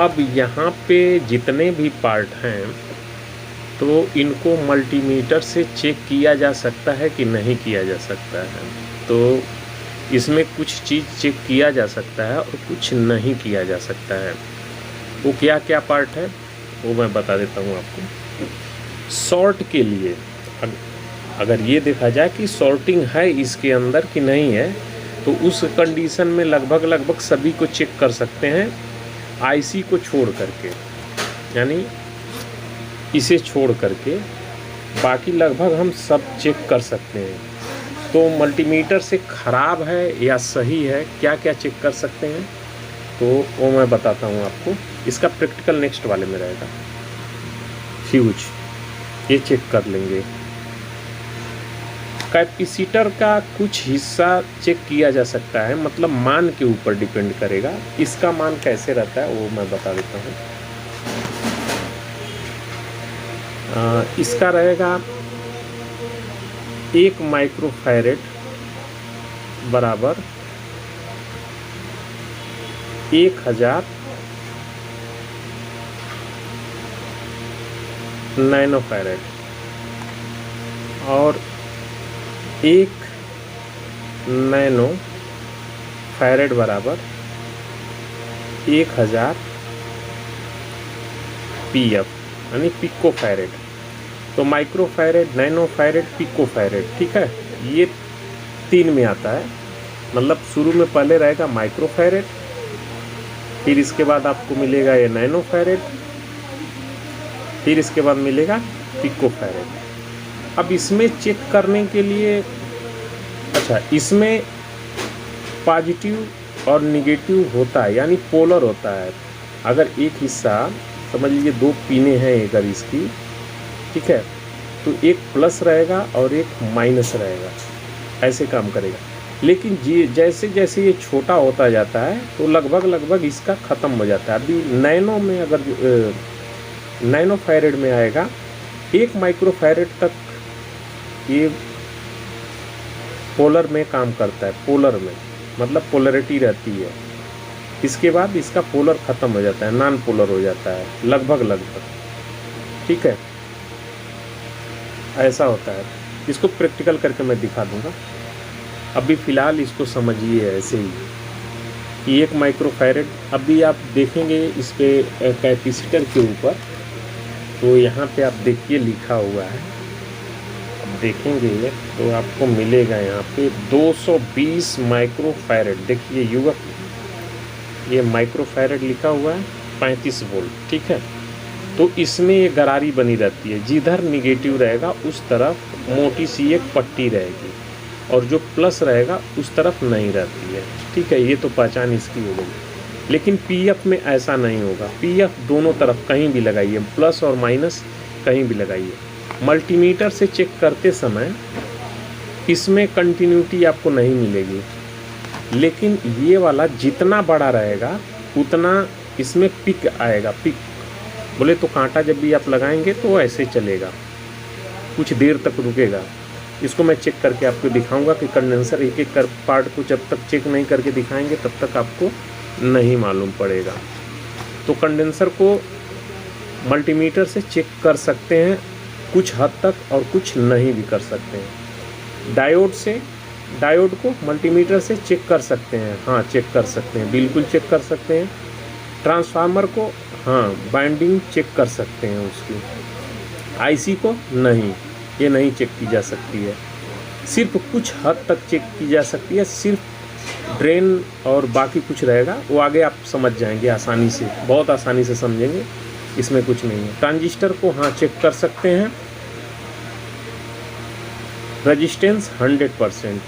अब यहाँ पे जितने भी पार्ट हैं तो इनको मल्टीमीटर से चेक किया जा सकता है कि नहीं किया जा सकता है। तो इसमें कुछ चीज़ चेक किया जा सकता है और कुछ नहीं किया जा सकता है। वो क्या क्या पार्ट है वो मैं बता देता हूँ आपको। सॉर्ट के लिए अगर ये देखा जाए कि सॉर्टिंग है इसके अंदर कि नहीं है, तो उस कंडीशन में लगभग सभी को चेक कर सकते हैं, आईसी को छोड़ करके, यानी इसे छोड़ करके बाकी लगभग हम सब चेक कर सकते हैं। तो मल्टीमीटर से ख़राब है या सही है, क्या क्या चेक कर सकते हैं, तो वो मैं बताता हूँ आपको। इसका प्रैक्टिकल नेक्स्ट वाले में रहेगा। फ्यूज ये चेक कर लेंगे। कैपेसिटर का कुछ हिस्सा चेक किया जा सकता है, मतलब मान के ऊपर डिपेंड करेगा। इसका मान कैसे रहता है वो मैं बता देता हूँ। इसका रहेगा 1 माइक्रोफैरेड बराबर 1000 नैनोफैरेड, और 1 नैनो फैरेड बराबर 1000 पीएफ, यानी पिको फैरेड। तो micro farad, nano farad, pico farad, ठीक है। ये 3 में आता है। मतलब शुरू में पहले रहेगा माइक्रो फैरेड, फिर इसके बाद आपको मिलेगा ये नैनो फैरेड, फिर इसके बाद मिलेगा पिको फैरेड। अब इसमें चेक करने के लिए, अच्छा, इसमें पॉजिटिव और निगेटिव होता है, यानी पोलर होता है। अगर एक हिस्सा, समझ लीजिए 2 पिने हैं अगर इसकी, ठीक है, तो एक प्लस रहेगा और एक माइनस रहेगा, ऐसे काम करेगा। लेकिन जैसे जैसे ये छोटा होता जाता है तो लगभग इसका ख़त्म हो जाता है। अभी नैनो में, अगर नैनो फैरेड में आएगा 1 माइक्रो फैरेड तक ये पोलर में काम करता है। पोलर में मतलब पोलरिटी रहती है। इसके बाद इसका पोलर ख़त्म हो जाता है, नॉन पोलर हो जाता है लगभग, ठीक है, ऐसा होता है। इसको प्रैक्टिकल करके मैं दिखा दूंगा। अभी फ़िलहाल इसको समझिए ऐसे ही। 1 माइक्रो फैरेड, अभी आप देखेंगे इस पे कैपेसिटर के ऊपर, तो यहाँ पे आप देखिए लिखा हुआ है, अब देखेंगे तो आपको मिलेगा यहाँ पे 220 माइक्रो फैरेड। देखिए युवक, ये माइक्रो फैरेड लिखा हुआ है, 35 वोल्ट, ठीक है। तो इसमें ये गरारी बनी रहती है, जिधर निगेटिव रहेगा उस तरफ मोटी सी एक पट्टी रहेगी, और जो प्लस रहेगा उस तरफ नहीं रहती है, ठीक है। ये तो पहचान इसकी हो गई। लेकिन पीएफ में ऐसा नहीं होगा। पीएफ दोनों तरफ कहीं भी लगाइए, प्लस और माइनस कहीं भी लगाइए। मल्टीमीटर से चेक करते समय इसमें कंटिन्यूटी आपको नहीं मिलेगी, लेकिन ये वाला जितना बड़ा रहेगा उतना इसमें पिक आएगा। पिक बोले तो कांटा जब भी आप लगाएंगे तो ऐसे चलेगा, कुछ देर तक रुकेगा। इसको मैं चेक करके आपको दिखाऊंगा कि कंडेंसर एक एक पार्ट को जब तक चेक नहीं करके दिखाएंगे तब तक आपको नहीं मालूम पड़ेगा। तो कंडेंसर को मल्टीमीटर से चेक कर सकते हैं कुछ हद तक, और कुछ नहीं भी कर सकते हैं। डायोड को मल्टीमीटर से चेक कर सकते हैं, हाँ चेक कर सकते हैं, बिल्कुल चेक कर सकते हैं। ट्रांसफार्मर को हाँ बाइंडिंग चेक कर सकते हैं उसकी। आईसी को नहीं, ये नहीं चेक की जा सकती है। सिर्फ कुछ हद तक चेक की जा सकती है, सिर्फ ड्रेन और बाकी कुछ रहेगा, वो आगे आप समझ जाएंगे आसानी से, बहुत आसानी से समझेंगे, इसमें कुछ नहीं है। ट्रांजिस्टर को हाँ चेक कर सकते हैं। रेजिस्टेंस 100%,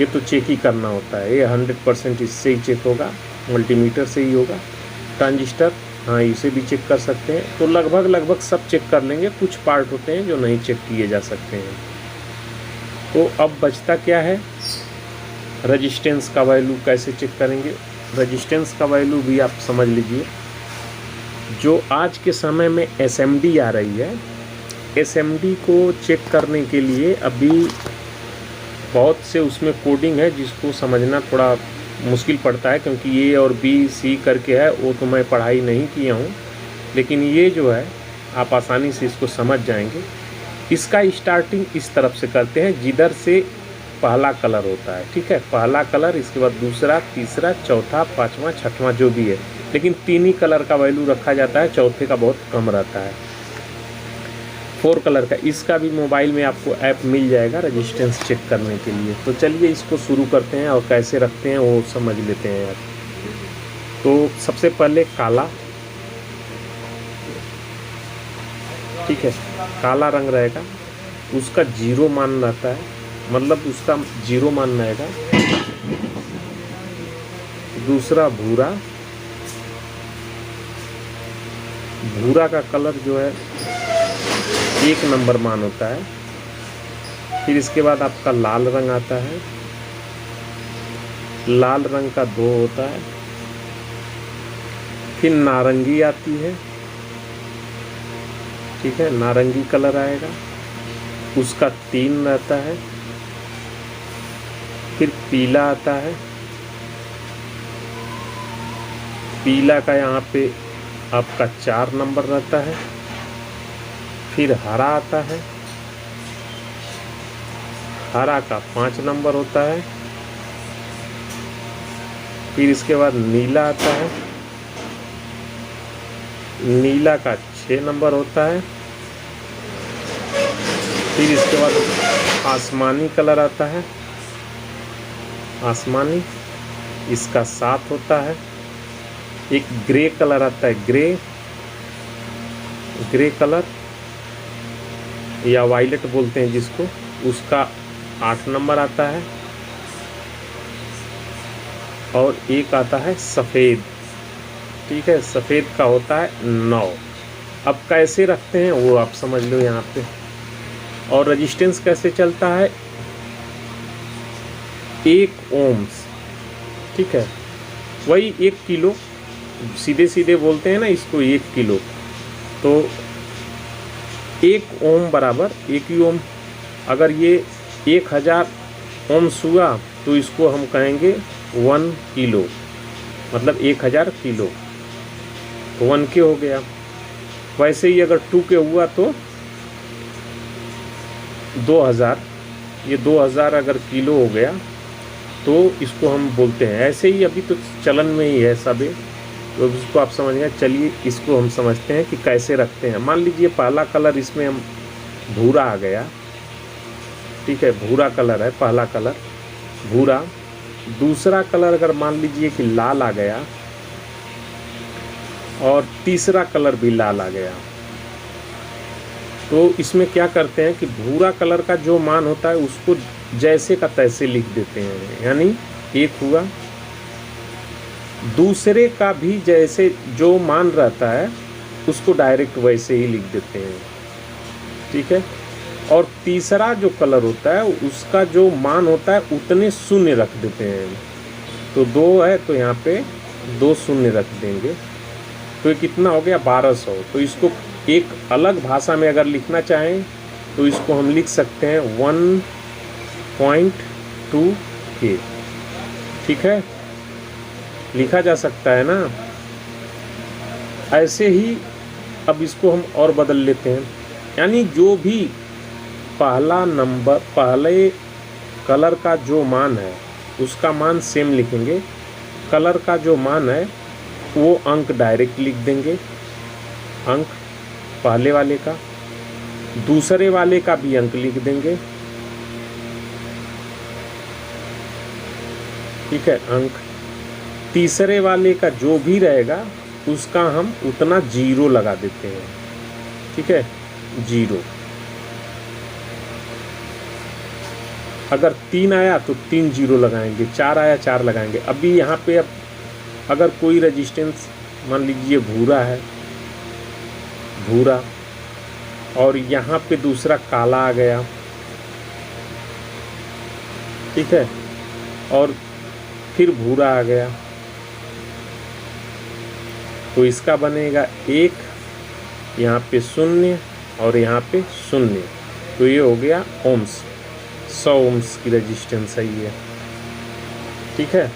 ये तो चेक ही करना होता है, ये 100% इससे ही चेक होगा, मल्टीमीटर से ही होगा। ट्रांजिस्टर हाँ इसे भी चेक कर सकते हैं। तो लगभग सब चेक कर लेंगे। कुछ पार्ट होते हैं जो नहीं चेक किए जा सकते हैं। तो अब बचता क्या है, रेजिस्टेंस का वैल्यू कैसे चेक करेंगे। रेजिस्टेंस का वैल्यू भी आप समझ लीजिए, जो आज के समय में एसएमडी आ रही है, एसएमडी को चेक करने के लिए अभी बहुत से उसमें कोडिंग है जिसको समझना थोड़ा मुश्किल पड़ता है, क्योंकि ए और बी सी करके है, वो तो मैं पढ़ाई नहीं किया हूँ, लेकिन ये जो है आप आसानी से इसको समझ जाएंगे। इसका स्टार्टिंग इस तरफ से करते हैं जिधर से पहला कलर होता है, ठीक है। पहला कलर, इसके बाद दूसरा, तीसरा, चौथा, पाँचवा, छठवां जो भी है, लेकिन 3 ही कलर का वैल्यू रखा जाता है, चौथे का बहुत कम रहता है। 4 कलर का, इसका भी मोबाइल में आपको ऐप मिल जाएगा रेजिस्टेंस चेक करने के लिए। तो चलिए इसको शुरू करते हैं और कैसे रखते हैं वो समझ लेते हैं यार। तो सबसे पहले काला, ठीक है, काला रंग रहेगा, उसका 0 मान रहता है, मतलब उसका 0 मान रहेगा। दूसरा भूरा, भूरा का कलर जो है 1 नंबर मान होता है। फिर इसके बाद आपका लाल रंग आता है, लाल रंग का 2 होता है। फिर नारंगी आती है, ठीक है, नारंगी कलर आएगा, उसका 3 रहता है। फिर पीला आता है, पीला का यहाँ पे आपका 4 नंबर रहता है। फिर हरा आता है, हरा का 5 नंबर होता है। फिर इसके बाद नीला आता है, नीला का 6 नंबर होता है। फिर इसके बाद आसमानी कलर आता है, आसमानी, इसका 7 होता है। एक ग्रे कलर आता है, ग्रे, ग्रे कलर या वायलेट बोलते हैं जिसको, उसका 8 नंबर आता है। और एक आता है सफ़ेद, ठीक है, सफ़ेद का होता है 9। अब कैसे रखते हैं वो आप समझ लो यहाँ पे। और रेजिस्टेंस कैसे चलता है, 1 ओम्स, ठीक है, वही 1 किलो, सीधे सीधे बोलते हैं ना इसको 1 किलो। तो 1 ओम बराबर 1 ही ओम। अगर ये 1000 ओम्स हुआ तो इसको हम कहेंगे 1 किलो, मतलब 1000 किलो, तो 1 के हो गया। वैसे ही अगर 2 के हुआ तो 2000, ये 2000 अगर किलो हो गया तो इसको हम बोलते हैं। ऐसे ही अभी तो चलन में ही है सब, तो इसको आप समझ गए। चलिए इसको हम समझते हैं कि कैसे रखते हैं। मान लीजिए पहला कलर इसमें हम भूरा आ गया, ठीक है, भूरा कलर है पहला कलर, भूरा। दूसरा कलर अगर मान लीजिए कि लाल आ गया, और तीसरा कलर भी लाल आ गया, तो इसमें क्या करते हैं कि भूरा कलर का जो मान होता है उसको जैसे का तैसे लिख देते हैं। यानी 1 हुआ, दूसरे का भी जैसे जो मान रहता है उसको डायरेक्ट वैसे ही लिख देते हैं, ठीक है। और तीसरा जो कलर होता है उसका जो मान होता है उतने शून्य रख देते हैं। तो 2 है तो यहाँ पे 2 शून्य रख देंगे, तो ये कितना हो गया 1200। तो इसको एक अलग भाषा में अगर लिखना चाहें तो इसको हम लिख सकते हैं 1.2 के, ठीक है, लिखा जा सकता है ना। ऐसे ही अब इसको हम और बदल लेते हैं, यानी जो भी पहला नंबर, पहले कलर का जो मान है उसका मान सेम लिखेंगे, कलर का जो मान है वो अंक डायरेक्ट लिख देंगे, अंक पहले वाले का, दूसरे वाले का भी अंक लिख देंगे, ठीक है, अंक, तीसरे वाले का जो भी रहेगा उसका हम उतना 0 लगा देते हैं, ठीक है, 0। अगर 3 आया तो 3 0 लगाएंगे, 4 आया 4 लगाएंगे। अभी यहाँ पे अब अगर कोई रेजिस्टेंस मान लीजिए भूरा है, भूरा, और यहाँ पे दूसरा काला आ गया, ठीक है, और फिर भूरा आ गया, तो इसका बनेगा 1, यहाँ पे 0 और यहाँ पे 0, तो ये हो गया ओम्स, 100 ओम्स की रेजिस्टेंस है ये, ठीक है।